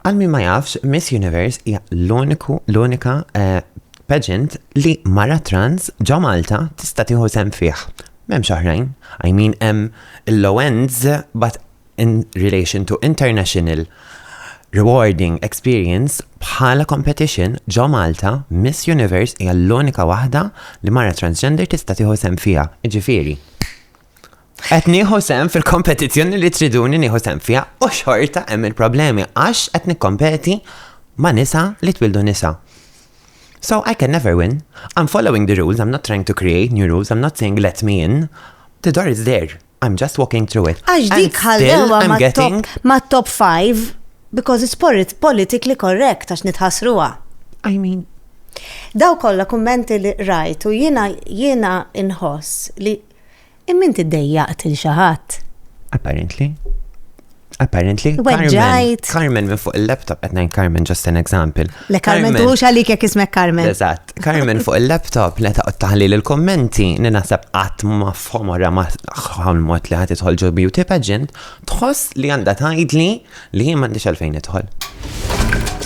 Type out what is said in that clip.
Għal min ma jafx, Miss Universe hija l-unika pageant li mara trans ġo Malta tista' tieħu sem fih. M'hemmx oħrajn. I mean hemm il-low ends, but in relation to international rewarding experience bħala competition ġo Malta, Miss Universe hija l-unika waħda li mara transgender tista' tieħu sem fiha. Ġifieri. Qed nieħu sem fil-kompetizzjoni li triduni nieħu sem fiha u xorta hemm il-problemi għax qed nikkompeti ma' nisa li twildu nisa. So I can never win. I'm following the rules. I'm not trying to create new rules. I'm not saying let me in. The door is there. I'm just walking through it. Għax dik ħallewa ma' top 5 because it's politically correct għax nitħasruha. I mean, daw kollha kummenti li rajt u jiena inħoss li immin tiddejjaqt il xi ħadd. Apparently. Weġġajt. Carmen minn fuq il-laptop, qed ngħid Carmen just an example. Le Carmen tuħux għalik jekk ismek Carmen. Eżatt. Carmen fuq il-laptop li taqgħod taħlil il-kommenti ninasab qatt ma f'homora ma ħalmot li ħadd idħol ġo beauty pageant tħoss li għandha tgħidli li jien m'għandix għalfejn idħol.